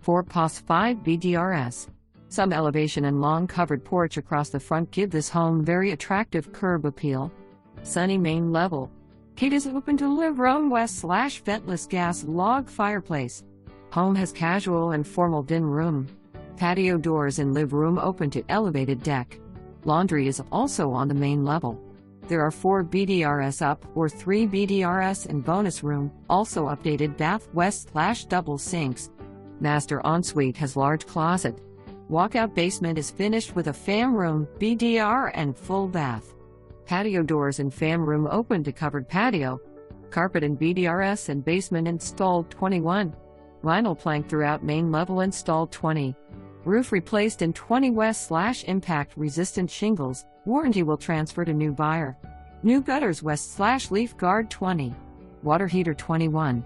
4 POS 5 bdrs. Some elevation and long covered porch across the front give this home very attractive curb appeal. Sunny main level. Gate is open to live room west/ventless gas log fireplace. Home has casual and formal din room. Patio doors in live room open to elevated deck. Laundry is also on the main level. There are 4 bdrs up or 3 bdrs in bonus room, also updated bath west/double sinks. Master ensuite has large closet. Walkout basement is finished with a fam room, BDR and full bath. Patio doors in fam room open to covered patio. Carpet in BDRS and basement installed 21. Vinyl plank throughout main level installed 20. Roof replaced in 20 west/impact resistant shingles, warranty will transfer to new buyer. New gutters west/leaf guard 20. Water heater 21.